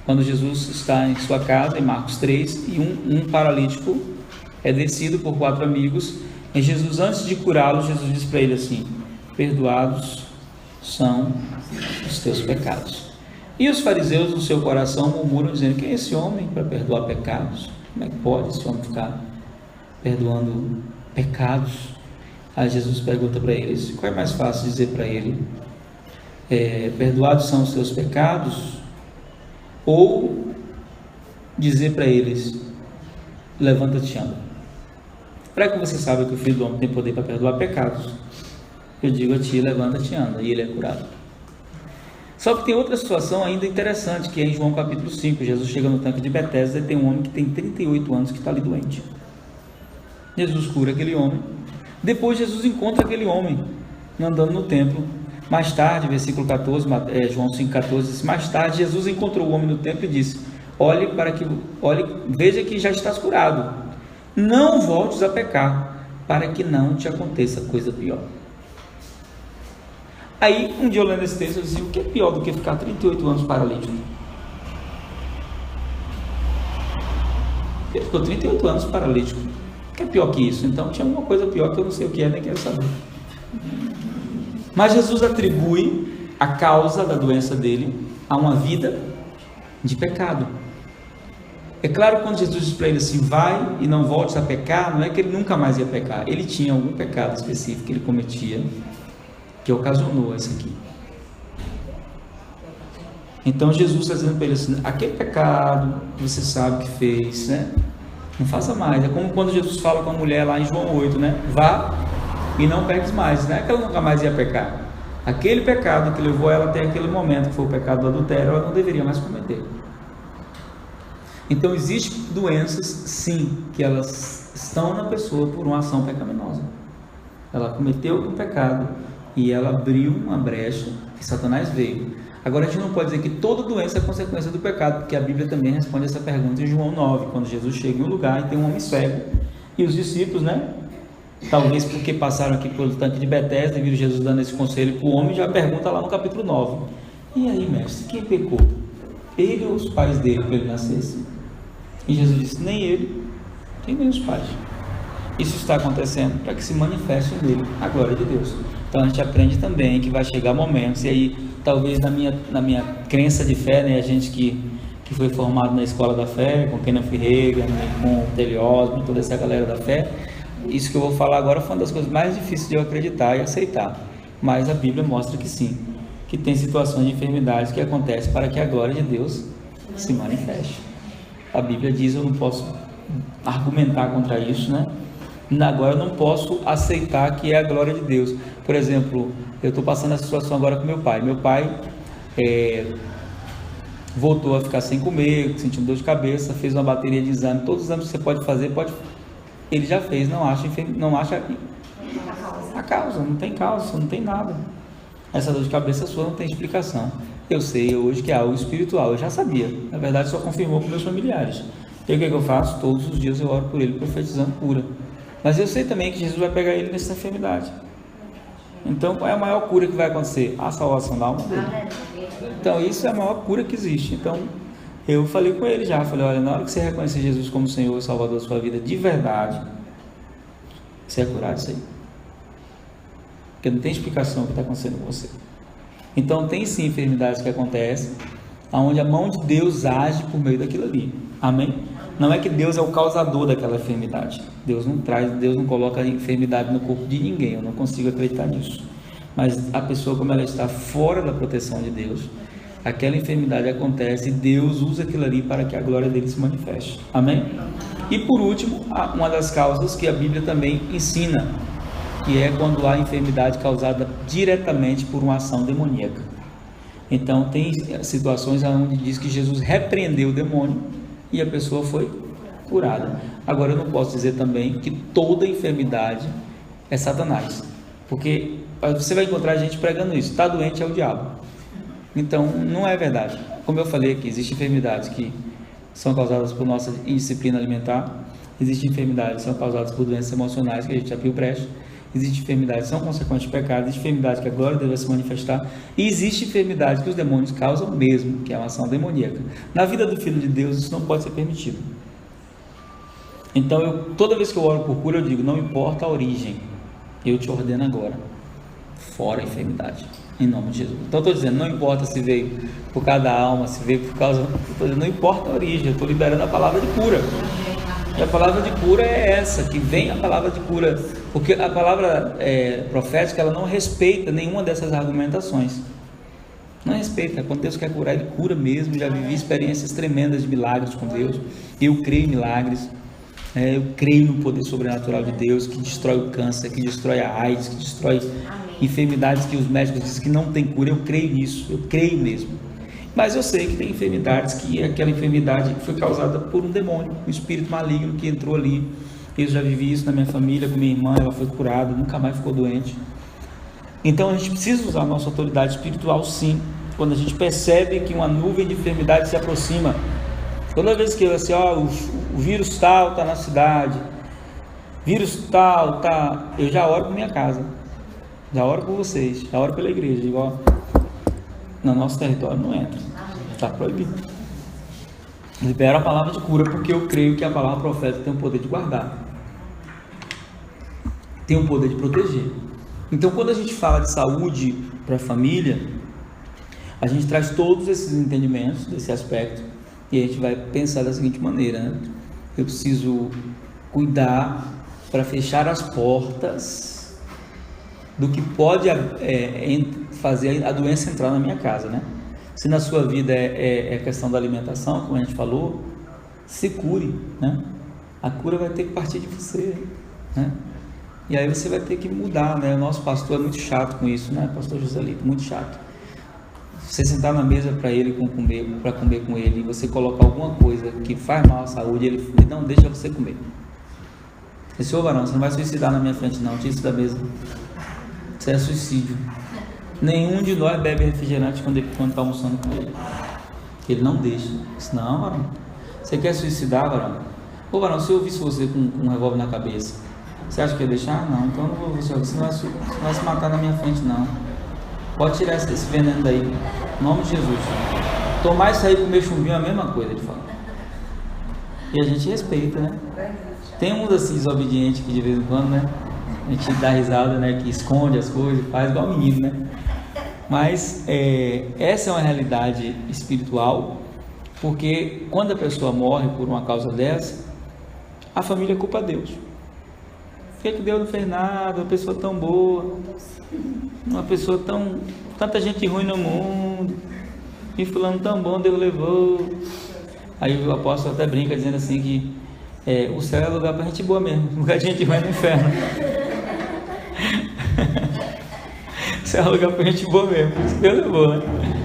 Quando Jesus está em sua casa, em Marcos 3, e um paralítico é descido por 4 amigos, e Jesus, antes de curá-lo, Jesus diz para ele assim, perdoados são os teus pecados. E os fariseus no seu coração murmuram, dizendo, quem é esse homem para perdoar pecados? Como é que pode esse homem ficar perdoando pecados? Aí Jesus pergunta para eles, qual é mais fácil dizer para ele? Perdoados são os seus pecados, ou dizer para eles, levanta-te e anda. Para que você saiba que o Filho do Homem tem poder para perdoar pecados, eu digo a ti, levanta-te e anda, e ele é curado. Só que tem outra situação ainda interessante, que é em João capítulo 5, Jesus chega no tanque de Betesda e tem um homem que tem 38 anos que está ali doente. Jesus cura aquele homem, depois Jesus encontra aquele homem andando no templo. Mais tarde, versículo 14, João 5,14, diz, mais tarde Jesus encontrou o homem no templo e disse, veja que já estás curado, não voltes a pecar, para que não te aconteça coisa pior. Aí, um dia eu lendo esse texto, eu disse, o que é pior do que ficar 38 anos paralítico? Ele ficou 38 anos paralítico, o que é pior que isso? Então tinha alguma coisa pior que eu não sei o que é, nem quero saber. Mas Jesus atribui a causa da doença dele a uma vida de pecado. É claro que quando Jesus diz para ele assim, vai e não voltes a pecar, não é que ele nunca mais ia pecar. Ele tinha algum pecado específico que ele cometia, que ocasionou isso aqui. Então Jesus está dizendo para ele assim, aquele pecado que você sabe que fez, né? Não faça mais. É como quando Jesus fala com a mulher lá em João 8, né? Vá e não peques mais, não é que ela nunca mais ia pecar. Aquele pecado que levou ela até aquele momento, que foi o pecado do adultério, ela não deveria mais cometer. Então existem doenças, sim, que elas estão na pessoa por uma ação pecaminosa. Ela cometeu um pecado e ela abriu uma brecha que Satanás veio. Agora a gente não pode dizer que toda doença é consequência do pecado, porque a Bíblia também responde essa pergunta em João 9, quando Jesus chega em um lugar e tem um homem cego, e os discípulos, né? Talvez porque passaram aqui pelo tanque de Betesda e viram Jesus dando esse conselho para o homem, já pergunta lá no capítulo 9, e aí, mestre, quem pecou? Ele ou os pais dele para ele nascesse? E Jesus disse, nem ele, nem os pais. Isso está acontecendo para que se manifeste nele a glória de Deus. Então a gente aprende também que vai chegar momentos, e aí talvez na minha crença de fé, né, a gente que foi formado na escola da fé, com Kenneth Ferreira, né, com Telios, com toda essa galera da fé, isso que eu vou falar agora foi uma das coisas mais difíceis de eu acreditar e aceitar, mas a Bíblia mostra que sim, que tem situações de enfermidades que acontecem para que a glória de Deus se manifeste. A Bíblia diz, eu não posso argumentar contra isso, né? Agora eu não posso aceitar que é a glória de Deus. Por exemplo, eu estou passando essa situação agora com meu pai. Meu pai voltou a ficar sem comer, sentindo dor de cabeça, fez uma bateria de exame. Todos os exames que você pode fazer, ele já fez, não acha a causa, não tem causa, não tem nada. Essa dor de cabeça sua não tem explicação. Eu sei hoje que é algo espiritual, eu já sabia, na verdade só confirmou com meus familiares. E o que eu faço? Todos os dias eu oro por ele, profetizando cura. Mas eu sei também que Jesus vai pegar ele nessa enfermidade. Então qual é a maior cura que vai acontecer? A salvação da alma dele. Então isso é a maior cura que existe. Então eu falei com ele já, falei, olha, na hora que você reconhecer Jesus como Senhor e Salvador da sua vida de verdade, você é curado disso aí. porque não tem explicação o que está acontecendo com você. Então tem sim enfermidades que acontecem, onde a mão de Deus age por meio daquilo ali, amém? Não é que Deus é o causador daquela enfermidade, Deus não coloca enfermidade no corpo de ninguém, eu não consigo acreditar nisso, mas a pessoa, como ela está fora da proteção de Deus, aquela enfermidade acontece e Deus usa aquilo ali para que a glória dele se manifeste, amém? E por último, uma das causas que a Bíblia também ensina, que é quando há enfermidade causada diretamente por uma ação demoníaca. Então tem situações onde diz que Jesus repreendeu o demônio e a pessoa foi curada. Agora eu não posso dizer também que toda enfermidade é Satanás, porque você vai encontrar gente pregando isso, está doente é o diabo. Então não é verdade. Como eu falei aqui, existem enfermidades que são causadas por nossa indisciplina alimentar, existem enfermidades que são causadas por doenças emocionais, que a gente abriu brecha, existem enfermidades que são consequentes de pecado, existem enfermidades que a glória deve se manifestar, e existe enfermidade que os demônios causam mesmo, que é uma ação demoníaca. Na vida do Filho de Deus isso não pode ser permitido. Então toda vez que eu oro por cura, eu digo, não importa a origem, eu te ordeno agora, fora a enfermidade, em nome de Jesus. Então estou dizendo, não importa se veio por causa da alma, se veio por causa, não importa a origem, eu estou liberando a palavra de cura. E a palavra de cura é essa, que vem a palavra de cura, porque a palavra profética, ela não respeita nenhuma dessas argumentações, não respeita. Quando Deus quer curar, Ele cura mesmo. Já vivi experiências tremendas de milagres com Deus, eu creio em milagres, eu creio no poder sobrenatural de Deus, que destrói o câncer, que destrói a AIDS, que destrói enfermidades que os médicos dizem que não tem cura. Eu creio nisso, eu creio mesmo. Mas eu sei que tem enfermidades que aquela enfermidade foi causada por um demônio, um espírito maligno que entrou ali. Eu já vivi isso na minha família, com minha irmã, ela foi curada, nunca mais ficou doente. Então a gente precisa usar a nossa autoridade espiritual sim, quando a gente percebe que uma nuvem de enfermidade se aproxima. Toda vez que eu assim, o vírus tal está na cidade, vírus tal está, eu já oro por minha casa, já oro por vocês, já oro pela igreja, igual no nosso território não entra, está proibido. Libero a palavra de cura, porque eu creio que a palavra profética tem o poder de guardar, tem o poder de proteger. Então quando a gente fala de saúde para a família, a gente traz todos esses entendimentos desse aspecto, e a gente vai pensar da seguinte maneira, né? Eu preciso cuidar para fechar as portas do que pode fazer a doença entrar na minha casa, né? Se na sua vida é questão da alimentação, como a gente falou, se cure, né? A cura vai ter que partir de você, né? E aí você vai ter que mudar, né? O nosso pastor é muito chato com isso, né? Pastor Joselito, muito chato. Você sentar na mesa para comer com ele, e você colocar alguma coisa que faz mal à saúde, ele não deixa você comer. Esse ô varão, você não vai suicidar na minha frente não, tira isso da mesa. Isso é suicídio. Nenhum de nós bebe refrigerante quando está almoçando com ele. Ele não deixa. Diz, não, varão, você quer suicidar, varão? Ô varão, se eu visse você com um revólver na cabeça, você acha que ia deixar? Não, então eu não vou, você não vai se matar na minha frente não. Pode tirar esse veneno daí, em nome de Jesus. Tomar isso aí e comer chumbinho é a mesma coisa, ele fala. E a gente respeita, né? Tem uns assim desobedientes que de vez em quando, né? A gente dá risada, né? Que esconde as coisas, faz igual menino, né? Mas essa é uma realidade espiritual, porque quando a pessoa morre por uma causa dessa, a família culpa Deus. Por que Deus não fez nada? Uma pessoa tão boa, uma pessoa tanta gente ruim no mundo, e fulano tão bom, Deus levou. Aí o apóstolo até brinca dizendo assim que o céu é lugar para gente boa mesmo, lugar de gente ruim é no inferno. O céu é lugar para gente boa mesmo, por isso que Deus levou, né?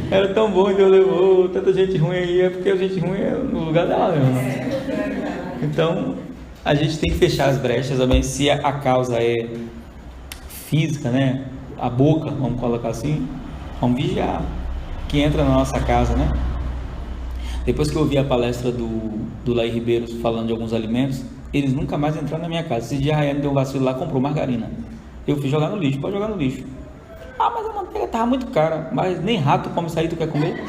Era tão bom e Deus levou, tanta gente ruim aí, é porque a gente ruim é no lugar dela mesmo, né? Então a gente tem que fechar as brechas também. Se a causa é física, né? A boca, vamos colocar assim, vamos vigiar que entra na nossa casa, né? Depois que eu ouvi a palestra do Laí Ribeiro falando de alguns alimentos, eles nunca mais entraram na minha casa. Esse dia a Rayane deu um vacilo lá, comprou margarina. Eu fui jogar no lixo, pode jogar no lixo. Ah, mas a manteiga estava muito cara. Mas nem rato come isso aí, tu quer comer?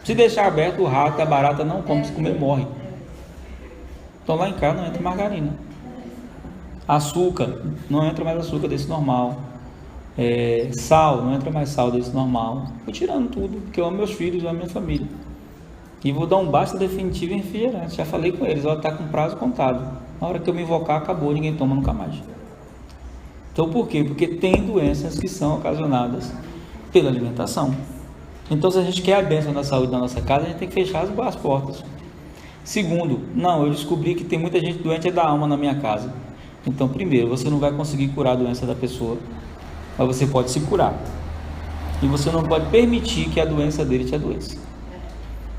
Se deixar aberto, o rato, a barata não come, se comer morre. Então lá em casa não entra margarina. Açúcar, não entra mais açúcar desse normal. Sal, não entra mais sal desse normal. Vou tirando tudo, porque eu amo meus filhos, eu amo minha família. E vou dar um basta definitivo em refrigerante. Já falei com eles, está com prazo contado. Na hora que eu me invocar, acabou, ninguém toma nunca mais. Então por quê? Porque tem doenças que são ocasionadas pela alimentação. Então se a gente quer a bênção da saúde na nossa casa, a gente tem que fechar as portas. Segundo, eu descobri que tem muita gente doente da alma na minha casa. Então primeiro, você não vai conseguir curar a doença da pessoa, mas você pode se curar. E você não pode permitir que a doença dele te adoeça.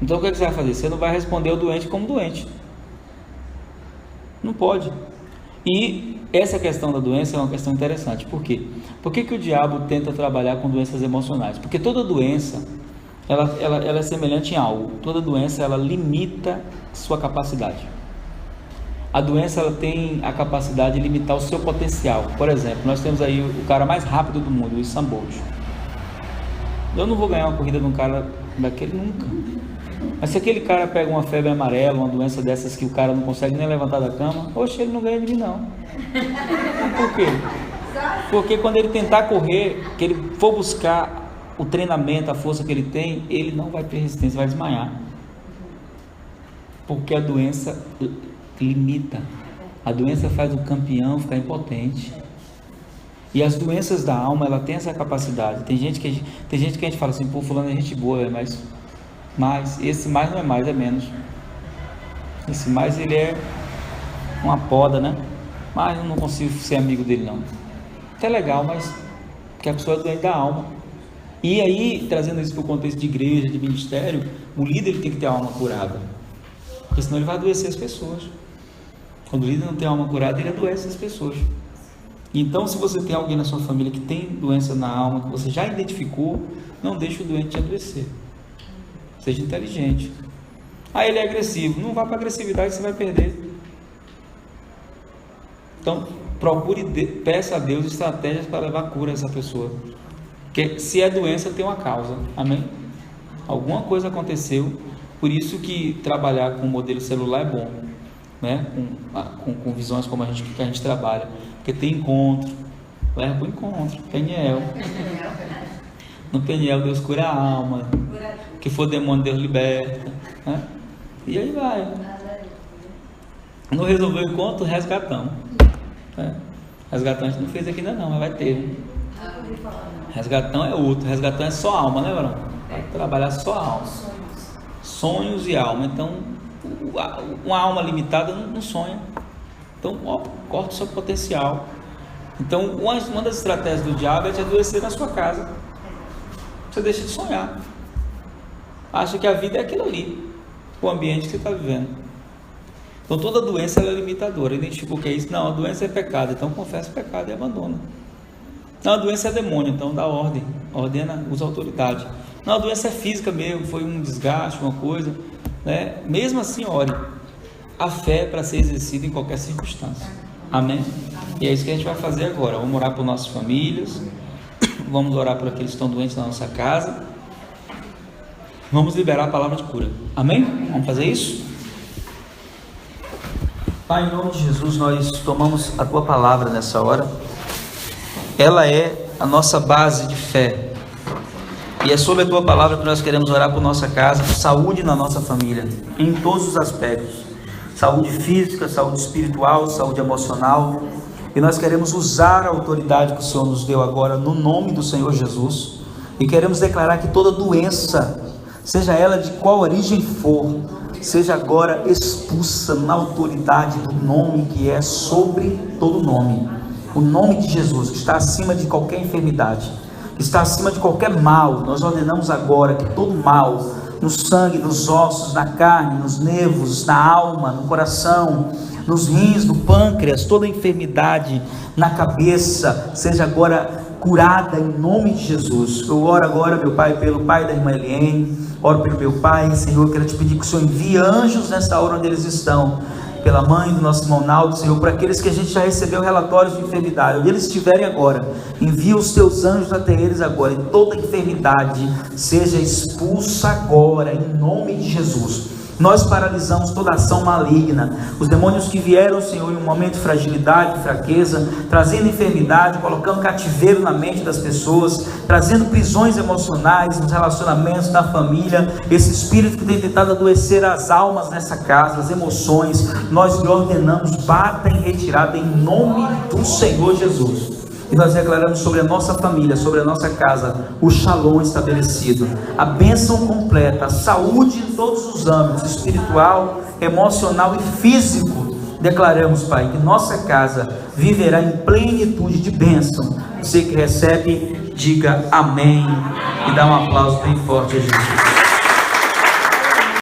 Então o que você vai fazer? Você não vai responder ao doente como doente. Não pode. E essa questão da doença é uma questão interessante. Por quê? Por que o diabo tenta trabalhar com doenças emocionais? Porque toda doença, ela é semelhante em algo. Toda doença, ela limita sua capacidade. A doença, ela tem a capacidade de limitar o seu potencial. Por exemplo, nós temos aí o cara mais rápido do mundo, o Usain Bolt. Eu não vou ganhar uma corrida de um cara daquele nunca. Mas se aquele cara pega uma febre amarela, uma doença dessas que o cara não consegue nem levantar da cama, oxe, ele não ganha de mim não. Por quê? Porque quando ele tentar correr, que ele for buscar o treinamento, a força que ele tem, ele não vai ter resistência, vai desmaiar. Porque a doença limita. A doença faz o campeão ficar impotente. E as doenças da alma, ela tem essa capacidade. Tem gente que a gente fala assim, pô, fulano é gente boa, mas esse mais não é mais, é menos. Esse mais, ele é uma poda, né? Mas eu não consigo ser amigo dele não. Até legal, mas que a pessoa é doente da alma. E aí, trazendo isso para o contexto de igreja, de ministério, o líder ele tem que ter a alma curada, porque senão ele vai adoecer as pessoas. Quando o líder não tem a alma curada, ele adoece as pessoas. Então, se você tem alguém na sua família que tem doença na alma, que você já identificou, não deixe o doente te adoecer. Seja inteligente. Ele é agressivo. Não vá para agressividade, você vai perder. Então, peça a Deus estratégias para levar cura a essa pessoa. Porque se é doença, tem uma causa. Amém? Alguma coisa aconteceu. Por isso que trabalhar com modelo celular é bom, né? Com visões como que a gente trabalha. Porque tem encontro. Leva para o encontro. Peniel. No Peniel, Deus cura a alma. Que for demônio, Deus liberta, né? E aí vai. Não resolveu o encontro, resgatão, né? Resgatão a gente não fez aqui ainda não, mas vai ter. Resgatão é outro. Resgatão é só alma, né, Varão? Vai trabalhar só alma. Sonhos e alma. Então, uma alma limitada não sonha. Então, corta o seu potencial. Então, uma das estratégias do diabo é te adoecer na sua casa. Você deixa de sonhar. Acha que a vida é aquilo ali, o ambiente que você está vivendo. Então toda doença ela é limitadora. Identifica o que é isso? Não, a doença é pecado, então confessa o pecado e abandona. Não, a doença é demônio, então dá ordem, ordena, usa autoridade. Não, a doença é física mesmo, foi um desgaste, uma coisa, né? Mesmo assim, ore. A fé é para ser exercida em qualquer circunstância. Amém? E é isso que a gente vai fazer agora. Vamos orar por nossas famílias, vamos orar por aqueles que estão doentes na nossa casa. Vamos liberar a palavra de cura. Amém? Vamos fazer isso? Pai, em nome de Jesus, nós tomamos a Tua palavra nessa hora. Ela é a nossa base de fé. E é sobre a Tua palavra que nós queremos orar por nossa casa, saúde na nossa família, em todos os aspectos. Saúde física, saúde espiritual, saúde emocional. E nós queremos usar a autoridade que o Senhor nos deu agora, no nome do Senhor Jesus. E queremos declarar que toda doença, seja ela de qual origem for, seja agora expulsa na autoridade do nome que é sobre todo nome. O nome de Jesus, que está acima de qualquer enfermidade, que está acima de qualquer mal. Nós ordenamos agora que todo mal, no sangue, nos ossos, na carne, nos nervos, na alma, no coração, nos rins, no pâncreas, toda enfermidade na cabeça, seja agora curada em nome de Jesus. Eu oro agora, meu Pai, pelo pai da irmã Eliane, oro pelo meu pai, Senhor, quero te pedir que o Senhor envie anjos nessa hora onde eles estão, pela mãe do nosso irmão Naldo, Senhor, para aqueles que a gente já recebeu relatórios de enfermidade, onde eles estiverem agora, envia os teus anjos até eles agora, e toda enfermidade seja expulsa agora, em nome de Jesus. Nós paralisamos toda ação maligna, os demônios que vieram, Senhor, em um momento de fragilidade, fraqueza, trazendo enfermidade, colocando cativeiro na mente das pessoas, trazendo prisões emocionais nos relacionamentos, na família, esse espírito que tem tentado adoecer as almas nessa casa, as emoções, nós lhe ordenamos, bata em retirada em nome do Senhor Jesus. E nós declaramos sobre a nossa família, sobre a nossa casa, o shalom estabelecido, a bênção completa, a saúde em todos os âmbitos, espiritual, emocional e físico. Declaramos, Pai, que nossa casa viverá em plenitude de bênção. Você que recebe, diga amém e dá um aplauso bem forte a Jesus.